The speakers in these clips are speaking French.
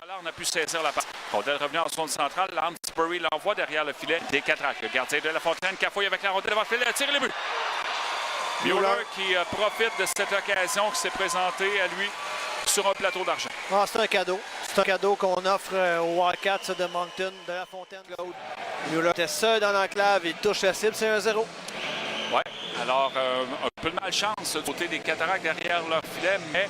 On a pu saisir la passe. Rondelle revenu en zone centrale. Lansbury l'envoie derrière le filet des Cataractes. Le gardien de Lafontaine cafouille avec la rondelle devant le filet. Tire le but. Mueller qui profite de cette occasion qui s'est présentée à lui sur un plateau d'argent. Ah, c'est un cadeau. C'est un cadeau qu'on offre aux Wildcats de Moncton, de Lafontaine. Mueller était seul dans l'enclave. Il touche la cible. C'est 1-0. Oui. Alors, un peu de malchance du côté des Cataractes derrière leur filet, mais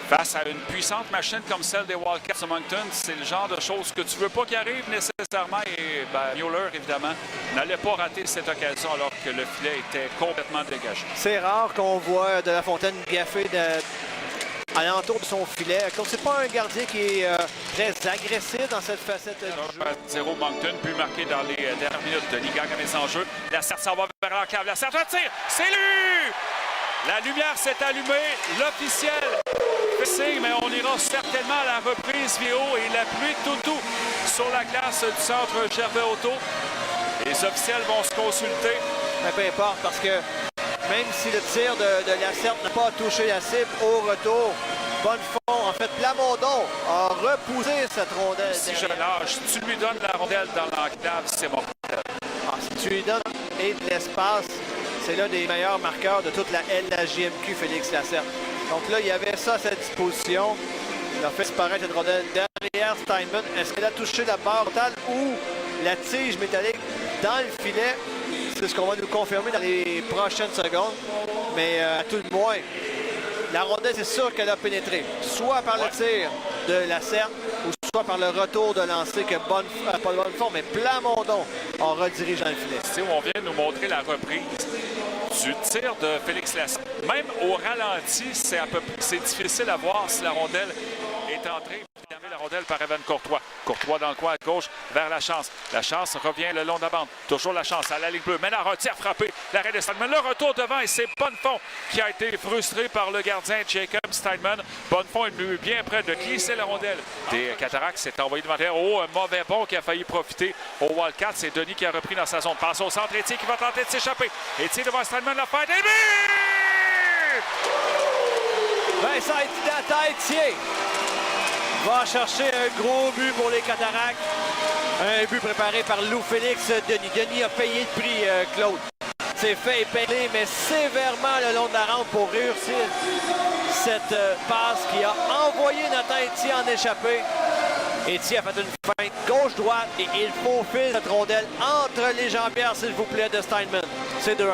face à une puissante machine comme celle des Wildcats de Moncton, c'est le genre de choses que tu ne veux pas qu'il arrive nécessairement. Et Mueller, évidemment, n'allait pas rater cette occasion alors que le filet était complètement dégagé. C'est rare qu'on voit de Lafontaine gaffer à l'entour de son filet. Donc, c'est pas un gardien qui est très agressif dans cette facette du jeu. 0 Moncton, but marqué dans les dernières minutes de Liga à mes enjeux. La Serre s'en va vers l'enclave. La Serre tire. C'est lui! La lumière s'est allumée. L'officiel fait, mais on ira certainement à la reprise vidéo et la pluie toutou sur la glace du centre Gervais-Auto. Les officiels vont se consulter. Mais peu importe, parce que même si le tir de la Serre n'a pas touché la cible au retour, Bonnefond, en fait, Plamondon a repoussé cette rondelle. Si je lâche, tu lui donnes la rondelle dans l'enclave, c'est mortel. Ah, si tu lui donnes et de l'espace, c'est l'un des meilleurs marqueurs de toute la LHJMQ, Félix Lacerte. Donc là, il y avait ça à sa disposition. Il a fait disparaître cette rondelle derrière Steinman. Est-ce qu'elle a touché la barre totale ou la tige métallique dans le filet? C'est ce qu'on va nous confirmer dans les prochaines secondes. Mais à tout le moins, la rondelle, c'est sûr qu'elle a pénétré. Soit par le tir de Lacerte ou soit par le retour de lancer que pas Bonnefond, mais Plamondon a redirigé dans le filet. C'est où on vient nous montrer la reprise du tir de Félix Lacerte. Même au ralenti, c'est difficile à voir si la rondelle est entrée. La rondelle par Evan Courtois. Courtois dans le coin à gauche vers la chance. La chance revient le long de la bande. Toujours la chance à la ligne bleue. Ménard, un tir frappé. L'arrêt de Steinman. Le retour devant et c'est Bonnefond qui a été frustré par le gardien Jacob Steinman. Bonnefond est venu bien près de glisser la rondelle. Des Cataractes s'est envoyé devant terre. Oh, un mauvais pont qui a failli profiter aux Wildcats. C'est Denis qui a repris dans sa zone. Passe au centre. Étienne qui va tenter de s'échapper. Étienne devant Steinman. La fête. Et but! Vincent Étienne va chercher un gros but pour les Cataractes. Un but préparé par Lou Félix Denis. Denis a payé le prix, Claude. C'est fait épeler, mais sévèrement le long de la rampe pour réussir cette passe qui a envoyé Nathan Étienne en échappée. Étienne a fait une feinte gauche-droite et il faufile cette rondelle entre les jambières, s'il vous plaît, de Steinman. C'est 2-1.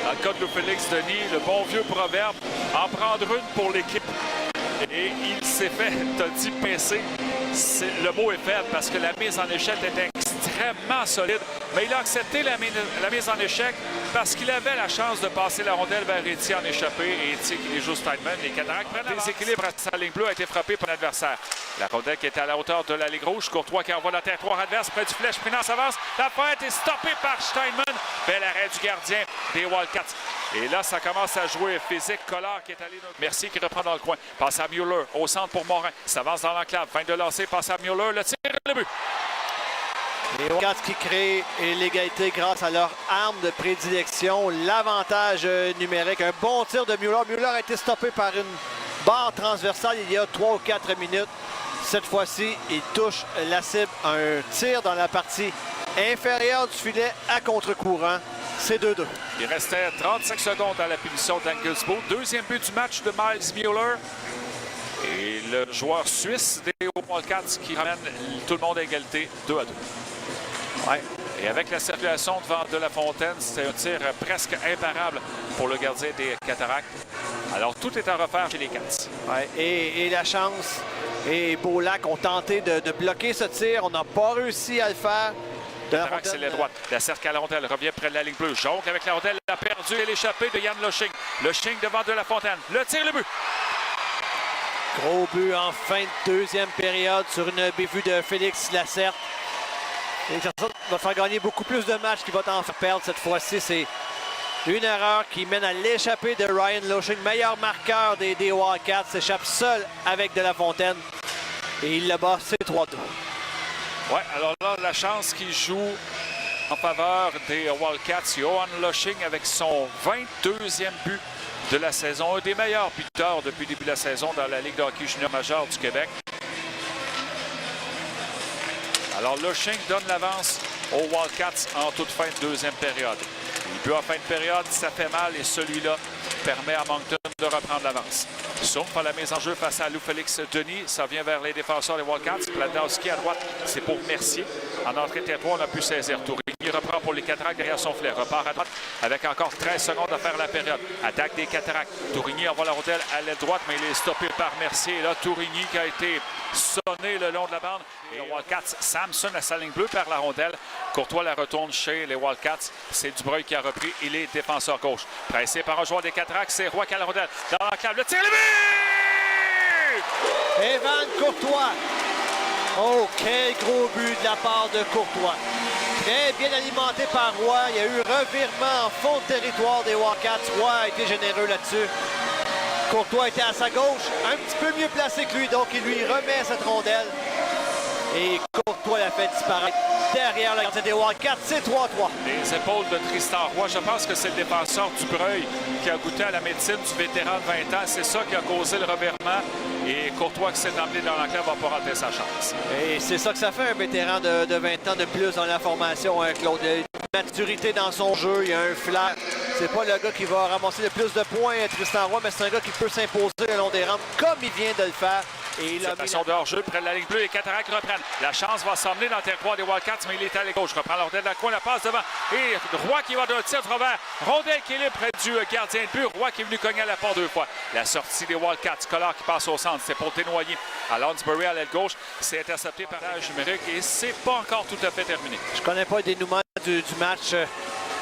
Dans le cas de Lou Félix Denis, le bon vieux proverbe, en prendre une pour l'équipe. Et il s'est fait, t'as dit pincer. Le mot est faible parce que la mise en échec était extrêmement solide. Mais il a accepté la mise en échec parce qu'il avait la chance de passer la rondelle vers Étienne en échappée. Et Étienne qui joue Steinman. Les Cataractes prennent des équilibres à sa ligne bleue, a été frappé par l'adversaire. La rondelle qui était à la hauteur de la ligne rouge. Courtois qui envoie la territoire adverse près du flèche. Prudence avance. La pointe est stoppée par Steinman. Bel arrêt du gardien des Wildcats. Et là, ça commence à jouer physique. Collard qui est allé... Merci qui reprend dans le coin. Passe à Mueller. Au centre pour Morin. S'avance dans l'enclave. Fin de lancer. Passe à Mueller. Le tir et le but. Les Wildcats qui créent l'égalité grâce à leur arme de prédilection. L'avantage numérique. Un bon tir de Mueller. Mueller a été stoppé par une barre transversale il y a 3 ou 4 minutes. Cette fois-ci, il touche la cible. Un tir dans la partie inférieure du filet à contre-courant. C'est 2-2. Il restait 35 secondes à la punition d'Anglesbo. Deuxième but du match de Miles Mueller. Et le joueur suisse des Wildcats qui ramène tout le monde à égalité 2-2. Ouais. Et avec la circulation devant de Lafontaine, c'était un tir presque imparable pour le gardien des Cataractes. Alors tout est à refaire chez les Cats. Ouais. Et la chance et Beaulac ont tenté de bloquer ce tir. On n'a pas réussi à le faire. Cataractes, c'est la droite. La cercle à la rondelle revient près de la ligne bleue. Jonque avec la rondelle. Elle a perdu et l'échappée de Yann Loching. Loching devant de Lafontaine. Le tir, le but. Gros but en fin de deuxième période sur une bévue de Félix Lacerte. Félix Lacerte va faire gagner beaucoup plus de matchs qu'il va t'en faire perdre cette fois-ci. C'est une erreur qui mène à l'échappée de Ryan Loching. Meilleur marqueur des Wildcats. S'échappe seul avec de Lafontaine. Et il le bat, c'est 3-2. Oui, alors là, la chance qui joue en faveur des Wildcats. Johan Loching avec son 22e but de la saison. Un des meilleurs buteurs depuis le début de la saison dans la Ligue de hockey junior majeur du Québec. Alors, Lushing donne l'avance aux Wildcats en toute fin de deuxième période. Le but en fin de période, ça fait mal et celui-là permet à Moncton de reprendre l'avance. Sauf à la mise en jeu face à Lou Félix Denis. Ça vient vers les défenseurs des Wildcats. Plandowski à droite, c'est pour Mercier. En entrée de territoire, on a pu saisir. Tourigny reprend pour les Cataractes derrière son filet. Repart à droite avec encore 13 secondes à faire la période. Attaque des Cataractes. Tourigny envoie la rondelle à l'aile droite, mais il est stoppé par Mercier. Et là, Tourigny qui a été sonné le long de la bande. Et les Wildcats, Samson à sa ligne bleue perd la rondelle. Courtois la retourne chez les Wildcats. C'est Dubreuil qui a repris. Il est défenseur gauche. Pressé par un joueur des Cataractes, c'est Roy qui a la rondelle. Dans l'enclave, le tir, le but! Evan Courtois. Oh, quel gros but de la part de Courtois. Très bien alimenté par Roy. Il y a eu revirement en fond de territoire des Wildcats. Roy a été généreux là-dessus. Courtois était à sa gauche, un petit peu mieux placé que lui, donc il lui remet cette rondelle. Et Courtois l'a fait disparaître derrière la gardien des Wildcats. C'est 3-3. Les épaules de Tristan Roy. Je pense que c'est le défenseur Dubreuil qui a goûté à la médecine du vétéran de 20 ans. C'est ça qui a causé le revirement. Et Courtois qui s'est emmené dans l'enclave va pas rater sa chance. Et c'est ça que ça fait un vétéran de 20 ans de plus dans la formation, hein, Claude. Il y a une maturité dans son jeu, il y a un flair. C'est pas le gars qui va ramasser le plus de points, Tristan Roy, mais c'est un gars qui peut s'imposer le long des rampes comme il vient de le faire. Et il a mis de hors-jeu près de la ligne bleue. Les Cataractes reprennent. La chance va s'emmener dans le territoire des Wildcats, mais il est à la gauche. Reprend l'ordre de la coin, la passe devant. Et Roy qui va d'un tir travers. Rondelle qui est libre près du gardien de but. Roy qui est venu cogner à la porte deux fois. La sortie des Wildcats. Collard qui passe au centre. C'est pour Desnoyers. À Lonsbury à l'aile gauche. C'est intercepté par l'âge numérique et c'est pas encore tout à fait terminé. Je connais pas le dénouement du match,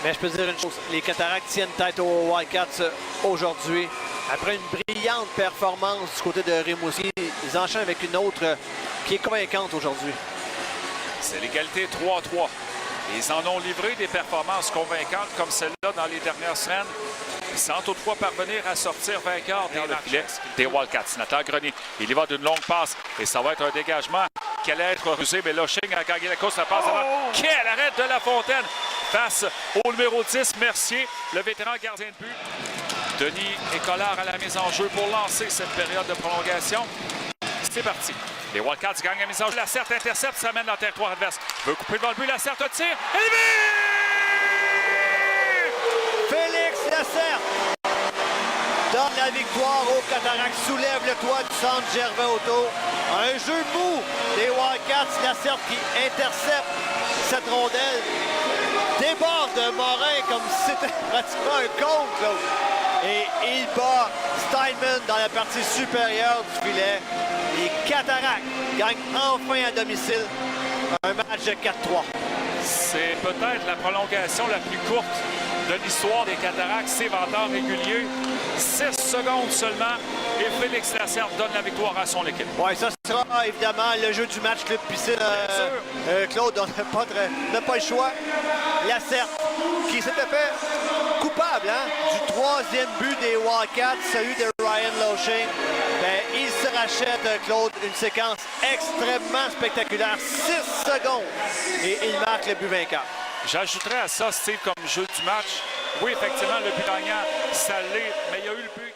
mais je peux dire une chose. Les Cataractes tiennent tête aux Wildcats aujourd'hui. Après une brillante performance du côté de Rimouski, ils enchaînent avec une autre qui est convaincante aujourd'hui. C'est l'égalité 3-3. Ils en ont livré des performances convaincantes comme celle-là dans les dernières semaines, sans toutefois parvenir à sortir vainqueur des filets des Wildcats. Nathan Grenier, il y va d'une longue passe et ça va être un dégagement qui allait être rusé, mais Lushing a gagné la course, la passe devant. Quel arrêt de La Fontaine face au numéro 10, Mercier, le vétéran gardien de but. Denis et Collard à la mise en jeu pour lancer cette période de prolongation. C'est parti. Les Wildcats gagnent la mise en jeu. Lacerte intercepte, ça mène dans le territoire adverse. Veut couper devant le but, Lacerte tire. Et le but! Félix Lacerte donne la victoire aux Cataractes, soulève le toit du centre Gervais Auto. Un jeu mou des Wildcats. Lacerte qui intercepte cette rondelle. Déborde Morin comme si c'était pratiquement un contre, là. Et il bat Steinman dans la partie supérieure du filet. Les Cataractes gagnent enfin à domicile un match de 4-3. C'est peut-être la prolongation la plus courte de l'histoire des Cataractes. C'est en temps régulier. 6 secondes seulement. Et Félix Lacerte donne la victoire à son équipe. Oui, ça sera évidemment le jeu du match Club Piscine. Claude, on n'a pas le choix. Lacerte qui s'était fait coupable du troisième but des Wildcats, celui de Ryan Lushing. Ben, il se rachète, Claude, une séquence extrêmement spectaculaire. 6 secondes. Et il marque le but vainqueur. J'ajouterais à ça, Steve, comme jeu du match. Oui, effectivement, le but gagnant, ça l'est, mais il y a eu le but